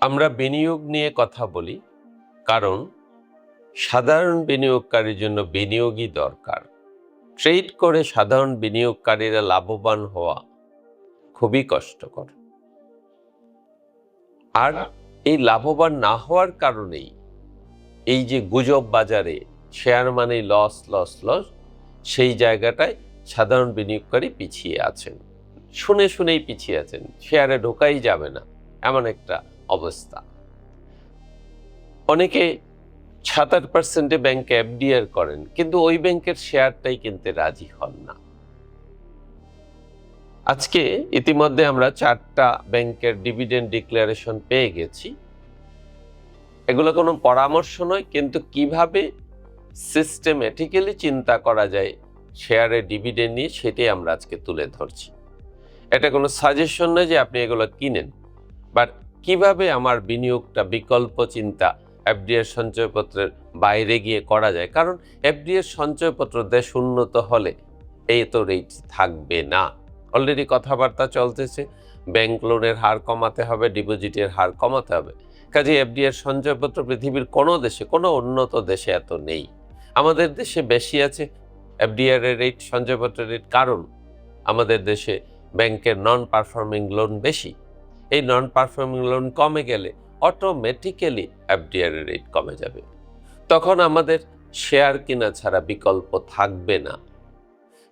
আমরা বিনিয়োগ নিয়ে কথা বলি কারণ সাধারণ বিনিয়োগকারীর জন্য বিনিয়োগই দরকার। ট্রেড করে সাধারণ বিনিয়োগকারীরা লাভবান হওয়া খুবই কষ্টকর। আর এই লাভবান না হওয়ার কারণেই এই যে গুজব বাজারে শেয়ার মানে লস লস লস, সেই জায়গাটায় সাধারণ বিনিয়োগকারী পিছিয়ে আছেন, শুনে শুনেই পিছিয়ে আছেন, শেয়ারে ঢোকাই যাবে না এমন একটা অবস্থা। অনেকে ৭-৮% ব্যাংকে এফডিআর করেন, কিন্তু ওই ব্যাংকের শেয়ারটাই কিনতে রাজি হন না। আজকে ইতিমধ্যে আমরা 4টা ব্যাংকের ডিভিডেন্ড ডিক্লারেশন পেয়ে গেছি। এগুলো কোনো পরামর্শ নয়, কিন্তু কিভাবে সিস্টেমেটিক্যালি চিন্তা করা যায় শেয়ারে ডিভিডেন্ড নিয়ে, সেটাই আমরা আজকে তুলে ধরছি। এটা কোনো সাজেশন নয় যে আপনি এগুলো কিনেন, বাট কিভাবে আমার বিনিয়োগটা বিকল্প চিন্তা এফডিআর সঞ্চয়পত্রের বাইরে গিয়ে করা যায়। কারণ এফডিআর সঞ্চয়পত্র দেশ উন্নত হলে এই তো রেট থাকবে না। অলরেডি কথাবার্তা চলতেছে, ব্যাংক লোনের হার কমাতে হবে, ডিপোজিটের হার কমাতে হবে। কাজে এফডিআর সঞ্চয়পত্র পৃথিবীর কোনো দেশে, কোনো উন্নত দেশে এত নেই। আমাদের দেশে বেশি আছে এফডিআর এর রেট, সঞ্চয়পত্রের রেট, কারণ আমাদের দেশে ব্যাংকের নন পারফর্মিং লোন বেশি। এই নন পারফর্মিং লোন কমে গেলে অটোমেটিক্যালি এফডিআর এর রেট কমে যাবে। তখন আমাদের শেয়ার কিনা ছাড়া বিকল্প থাকবে না।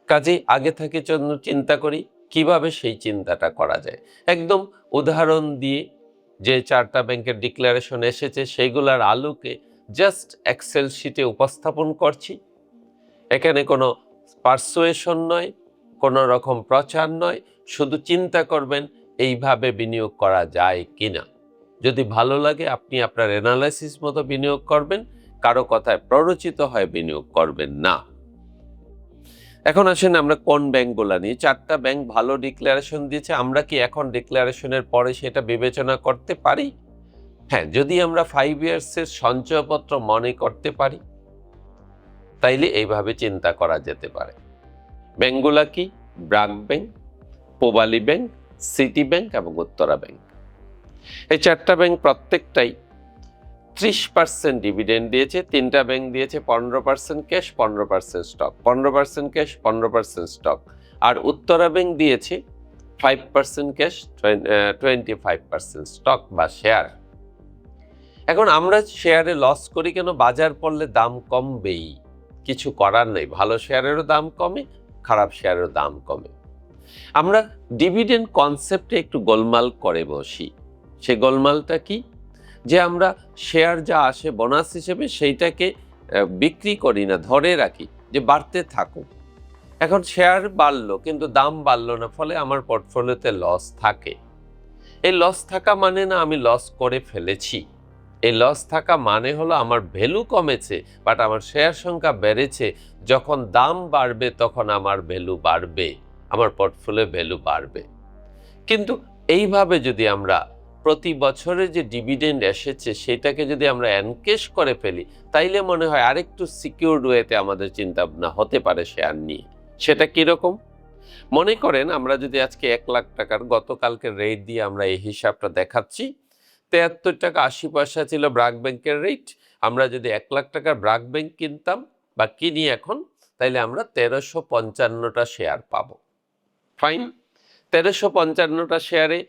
কাজেই আগে থেকে চিন্তা করি কিভাবে সেই চিন্তাটা করা যায়। একদম উদাহরণ দিয়ে যে 4টা ব্যাংকের ডিক্লারেশন এসেছে সেইগুলোর আলোকে জাস্ট এক্সেল শিটে উপস্থাপন করছি। এখানে কোনো পারসুয়েশন নয়, কোনো রকম প্রচার নয়, শুধু চিন্তা করবেন এইভাবে বিনিয়োগ করা যায় কিনা। যদি ভালো লাগে আপনি আপনার অ্যানালাইসিস মতো বিনিয়োগ করবেন, কারো কথায় প্ররোচিত হয় বিনিয়োগ করবেন না। এখন আসেন আমরা কোন ব্যাংকগুলো নিয়ে। 4টা ব্যাংক ভালো ডিক্লারেশন দিয়েছে, আমরা কি এখন ডিক্লারেশনের পরে সেটা বিবেচনা করতে পারি? হ্যাঁ, যদি আমরা 5 ইয়ার্সের সঞ্চয়পত্র মনে করতে পারি তাইলে এইভাবে চিন্তা করা যেতে পারে। ব্যাংকগুলা কি? BRAC bank, Pubali bank, city bank এবং উত্তরা ব্যাংক। এই 4টা ব্যাংক প্রত্যেকটাই 30% ডিভিডেন্ড দিয়েছে। 3টা ব্যাংক দিয়েছে 15% ক্যাশ, 15% স্টক, 15% ক্যাশ, 15% স্টক। আর উত্তরা ব্যাংক দিয়েছে 5% ক্যাশ, 25% স্টক বা শেয়ার। এখন আমরা শেয়ারে লস করি কেন? বাজার পড়লে দাম কমবেই, কিছু করার নেই। ভালো শেয়ারেরও দাম কমে, খারাপ শেয়ারেরও দাম কমে। আমরা ডিভিডেন্ড কনসেপ্টে একটু গোলমাল করে বসি। সে গোলমালটা কি? যে আমরা শেয়ার যা আসে বোনাস হিসেবে সেইটাকে বিক্রি করি না, ধরে রাখি যে বাড়তে থাকুক। এখন শেয়ার বাড়লো কিন্তু দাম বাড়লো না, ফলে আমার পোর্টফোলিওতে লস থাকে। এই লস থাকা মানে না আমি লস করে ফেলেছি। এই লস থাকা মানে হলো আমার ভ্যালু কমেছে, বাট আমার শেয়ার সংখ্যা বেড়েছে। যখন দাম বাড়বে তখন আমার ভ্যালু বাড়বে, আমার পোর্টফোলিও ভ্যালু বাড়বে। কিন্তু এইভাবে যদি আমরা প্রতি বছরে যে ডিভিডেন্ড এসেছে সেটাকে যদি আমরা এনকেশ করে ফেলি, তাইলে মনে হয় আরেকটু সিকিউরড ওয়েতে আমাদের চিন্তা ভাবনা হতে পারে শেয়ার নিয়ে। সেটা কিরকম? মনে করেন আমরা যদি আজকে 1 লাখ টাকার, গতকালকের রেট দিয়ে আমরা এই হিসাবটা দেখাচ্ছি, 73 টাকা 80 পয়সা ছিল ব্র্যাক ব্যাংকের রেট। আমরা যদি 1 লাখ টাকার ব্র্যাক ব্যাংক কিনতাম বা কিনি এখন, তাইলে আমরা 1355টা শেয়ার পাবো। ফাইন। 1355টা শেয়ারে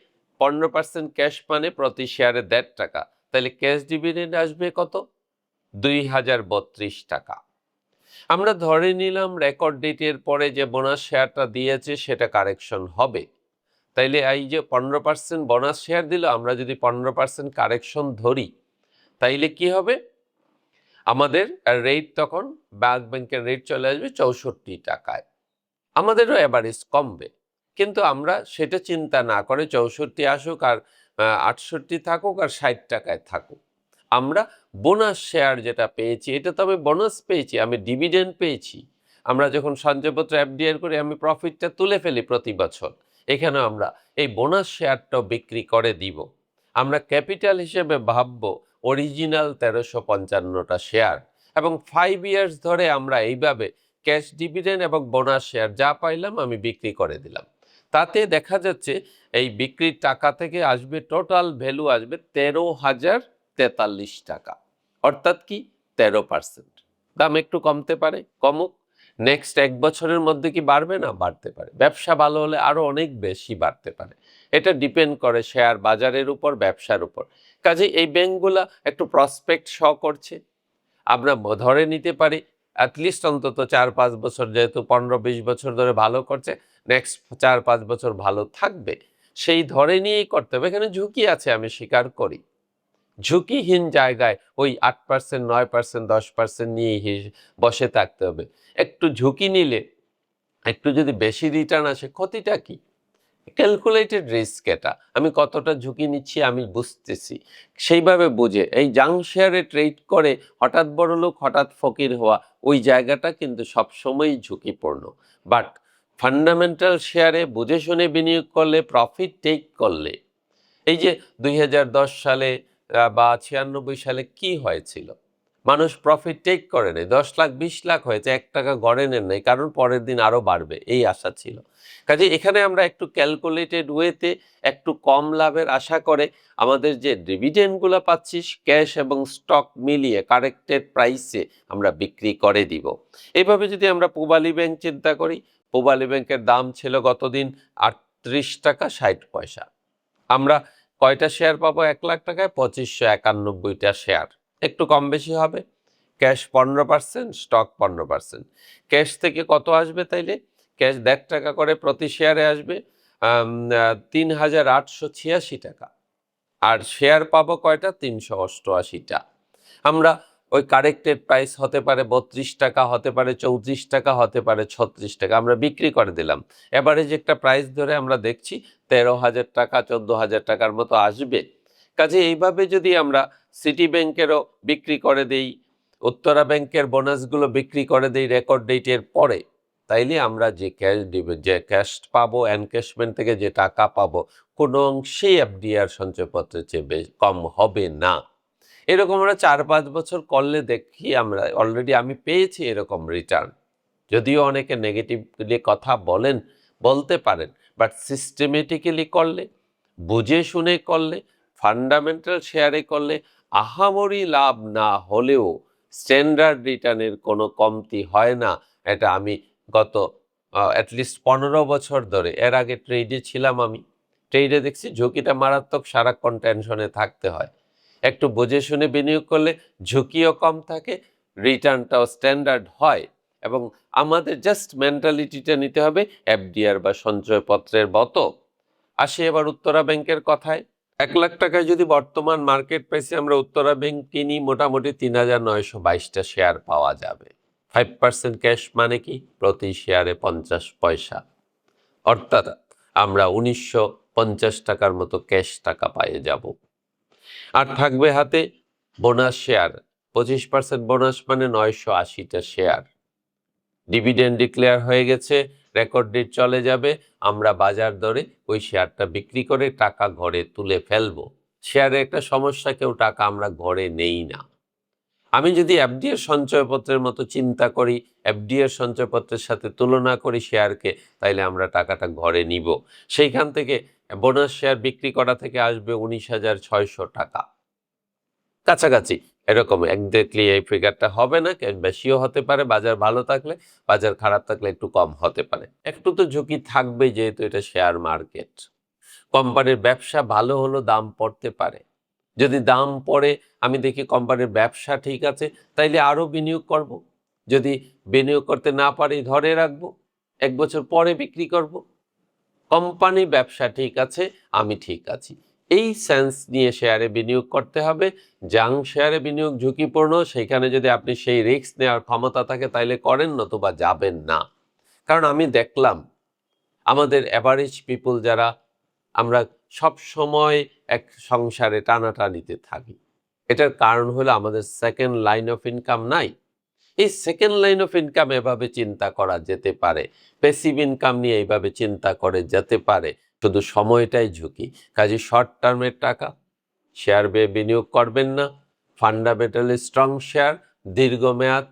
15% ক্যাশ মানে প্রতি শেয়ারে 1.5 টাকা। তাহলে ক্যাশ ডিভিডেন্ড আসবে কত? 2032 টাকা। আমরা ধরে নিলাম রেকর্ড ডেটের পরে যে বোনাস শেয়ারটা দিয়েছে সেটা কারেকশন হবে। তাইলে এই যে 15% বোনাস শেয়ার দিল, আমরা যদি 15% কারেকশন ধরি, তাইলে কি হবে? আমাদের রেট তখন ব্র্যাক ব্যাংকের রেট চলে আসবে 64 টাকায়। আমাদেরও এভারেজ কমবে, কিন্তু আমরা সেটা চিন্তা না করে 64 আসুক আর 68 থাকুক আর 60 টাকায় থাকুক, আমরা বোনাস শেয়ার যেটা পেয়েছি, এটা তো আমি বোনাস পেয়েছি, আমি ডিভিডেন্ড পেয়েছি। আমরা যখন সঞ্চয়পত্র এফডিআর করি আমি প্রফিটটা তুলে ফেলি প্রতি বছর। এখানেও আমরা এই বোনাস শেয়ারটাও বিক্রি করে দিব। আমরা ক্যাপিটাল হিসেবে ভাববো অরিজিনাল 1355টা শেয়ার, এবং 5 ইয়ার্স ধরে আমরা এইভাবে ক্যাশ ডিভিডেন্ড এবং বোনাস শেয়ার যা পাইলাম আমি বিক্রি করে দিলাম। তাতে দেখা যাচ্ছে এই বিক্রির টাকা থেকে আসবে, টোটাল ভ্যালু আসবে 13,043 টাকা, অর্থাৎ কি 13%। দাম একটু কমতে পারে, কমুক। নেক্সট 1 বছরের মধ্যে কি বাড়বে না? বাড়তে পারে। ব্যবসা ভালো হলে আরো অনেক বেশি বাড়তে পারে। এটা ডিপেন্ড করে শেয়ার বাজারের উপর, ব্যবসার উপর। কাজে এই ব্যাংকগুলা একটু প্রসপেক্ট শো করছে। আমরা ধরে নিতে পারি অ্যাটলিস্ট অন্তত 4-5 বছর, যেহেতু 15-20 বছর ধরে ভালো করছে, নেক্সট 4-5 বছর ভালো থাকবে, সেই ধরে নিয়েই করতে হবে। এখানে ঝুঁকি আছে, আমি স্বীকার করি। ঝুঁকিহীন জায়গায় ওই 8%, 9%, 10% নিয়ে বসে থাকতে হবে। একটু ঝুঁকি নিলে, একটু যদি বেশি রিটার্ন আসে, ক্ষতিটা কি? ক্যালকুলেটেড রিস্ক এটা। আমি কতটা ঝুঁকি নিচ্ছি আমি বুঝতেছি। সেইভাবে বুঝে এই জাঙ্ক শেয়ারে ট্রেড করে হঠাৎ বড়লোক হঠাৎ ফকির হওয়া, ওই জায়গাটা কিন্তু সবসময়ই ঝুঁকিপূর্ণ। বাট ফান্ডামেন্টাল শেয়ারে বুঝে শুনে বিনিয়োগ করলে, প্রফিট টেক করলে, এই যে 2010 সালে বা 96 সালে কি হয়েছিল? মানুষ প্রফিট টেক করে নাই, 10 লাখ 20 লাখ হয়েছে, 1 টাকা গড়ে নেন নাই, কারণ পরের দিন আরো বাড়বে এই আশা ছিল। কাজে এখানে আমরা একটু ক্যালকুলেটেড ওয়েতে একটু কম লাভের আশা করে আমাদের যে ডিভিডেন্ডগুলো পাচ্ছি ক্যাশ এবং স্টক মিলিয়ে কারেক্টেড প্রাইসে আমরা বিক্রি করে দিব। এইভাবে যদি আমরা পূবালী ব্যাংক চিন্তা করি, পূবালী ব্যাংকের দাম ছিল গতদিন 38 টাকা 60 পয়সা। আমরা কয়টা শেয়ার পাবো 1 লাখ টাকায়? 2591টা শেয়ার, একটু কম বেশি হবে। Cash 15%, stock 15%। ক্যাশ থেকে কত আসবে তাইলে? ক্যাশ 1.5 টাকা করে প্রতি শেয়ারে আসবে, 3,886 টাকা। আর শেয়ার পাবো কয়টা? 388টা। আমরা ওই কারেক্টেড প্রাইস হতে পারে 32 টাকা, হতে পারে 34 টাকা, হতে পারে 36 টাকা, আমরা বিক্রি করে দিলাম। এভারেজ একটা প্রাইস ধরে আমরা দেখছি 13,000 টাকা, 14,000 টাকার মতো আসবে। কাজে এইভাবে যদি আমরা সিটি ব্যাংকেরও বিক্রি করে দেই, উত্তরা ব্যাংকের বোনাসগুলো বিক্রি করে দেই রেকর্ড ডেটের পরে, তাইলে আমরা যে ক্যাশ পাবো, এনক্যাশমেন্ট থেকে যে টাকা পাবো, কোনো অংশেই এফডিআর সঞ্চয়পত্রের চেয়ে কম হবে না। এরকম আমরা 4-5 বছর করলে দেখি, আমরা অলরেডি আমি পেয়েছি এরকম রিটার্ন। যদিও অনেকে নেগেটিভলি কথা বলতে পারেন, বাট সিস্টেমেটিক্যালি করলে, বুঝে শুনে করলে, ফান্ডামেন্টাল শেয়ারে করলে আহামরি লাভ না হলেও স্ট্যান্ডার্ড রিটার্নের কোনো কমতি হয় না। এটা আমি গত অ্যাটলিস্ট 15 বছর ধরে, এর আগে ট্রেডে ছিলাম আমি, ট্রেডে দেখছি ঝুঁকিটা মারাত্মক, সারাক্ষণ টেনশনে থাকতে হয়। একটু বুঝে শুনে বিনিয়োগ করলে ঝুঁকিও কম থাকে, রিটার্নটাও স্ট্যান্ডার্ড হয়। এবং আমাদের জাস্ট মেন্টালিটিটা নিতে হবে এফডিআর বা সঞ্চয়পত্রের মতো। আসি এবার উত্তরা ব্যাংকের কথায়। 1 লাখ টাকায় যদি বর্তমান মার্কেট প্রাইসে আমরা উত্তরা ব্যাংক কিনি, মোটামুটি 3,922টা শেয়ার পাওয়া যাবে। 5% ক্যাশ মানে কি? প্রতি শেয়ারে 50 পয়সা, অর্থাৎ আমরা 1950 টাকার মতো ক্যাশ টাকা পেয়ে যাব। আর থাকবে হাতে বোনাস শেয়ার, 25% বোনাস মানে 980টা শেয়ার। ডিভিডেন্ড ডিক্লেয়ার হয়ে গেছে, রেকর্ড ডেট চলে যাবে, আমরা বাজার দরে ওই শেয়ারটা বিক্রি করে টাকা ঘরে তুলে ফেলবো। শেয়ারে একটা সমস্যা, কেউ টাকা আমরা ঘরে নেই না। আমি যদি এফডিআর সঞ্চয়পত্রের মতো চিন্তা করি, এফডিআর সঞ্চয়পত্রের সাথে তুলনা করি শেয়ারকে, তাইলে আমরা টাকাটা ঘরে নিব। সেইখান থেকে বোনাস শেয়ার বিক্রি করা থেকে আসবে 19,600 টাকা কাছাকাছি। এরকম একজাক্টলি এই ফিগারটা হবে না, বেশিও হতে পারে বাজার ভালো থাকলে, বাজার খারাপ থাকলে একটু কম হতে পারে। একটু তো ঝুঁকি থাকবে, যেহেতু এটা শেয়ার মার্কেট। কোম্পানির ব্যবসা ভালো হলো দাম পড়তে পারে। যদি দাম পড়ে আমি দেখি কোম্পানির ব্যবসা ঠিক আছে, তাইলে আরও বিনিয়োগ করব। যদি বিনিয়োগ করতে না পারি ধরে রাখবো, 1 বছর পরে বিক্রি করব। কোম্পানি ব্যবসা ঠিক আছে, আমি ঠিক আছি, এই সেন্স নিয়ে শেয়ারে বিনিয়োগ করতে হবে। জাঙ্ক শেয়ারে বিনিয়োগ ঝুঁকিপূর্ণ, সেখানে যদি আপনি সেই রিস্ক নেওয়ার ক্ষমতা থাকে তাইলে করেন, নতুবা যাবেন না। কারণ আমি দেখলাম আমাদের অ্যাভারেজ পিপল যারা, আমরা সব সময় এক সংসারে টানাটানিতে থাকি। এটার কারণ হলো আমাদের সেকেন্ড লাইন অফ ইনকাম নাই। এই সেকেন্ড লাইন অফ ইনকাম এভাবে চিন্তা করা যেতে পারে, প্যাসিভ ইনকাম নিয়ে এইভাবে চিন্তা করে যেতে পারে, শুধু সময়টাই ঝুঁকি। কাজে শর্ট টার্মের টাকা শেয়ার বিনিয়োগ করবেন না, ফান্ডামেন্টালি স্ট্রং শেয়ার দীর্ঘমেয়াদ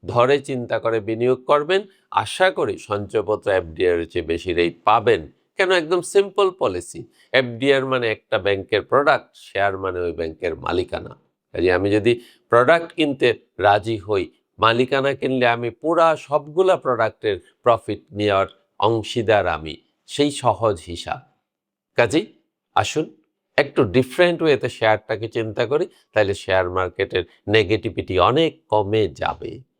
ধরে চিন্তা করে বিনিয়োগ করবেন। আশা করি সঞ্চয়পত্র এফডিআর চেয়ে বেশি রেট পাবেন, কেন? একদম সিম্পল পলিসি। এফডিআর মানে একটা ব্যাংকের প্রোডাক্ট, শেয়ার মানে ওই ব্যাংকের মালিকানা। কাজে আমি যদি প্রোডাক্ট কিনতে রাজি হই, মালিকানা কিনলে আমি পুরা সবগুলা প্রোডাক্টের প্রফিট নেওয়ার অংশীদার আমি, সেই সহজ হিসাব। কাজেই আসুন একটু ডিফারেন্ট ওয়েতে শেয়ারটাকে চিন্তা করি, তাহলে শেয়ার মার্কেটের নেগেটিভিটি অনেক কমে যাবে।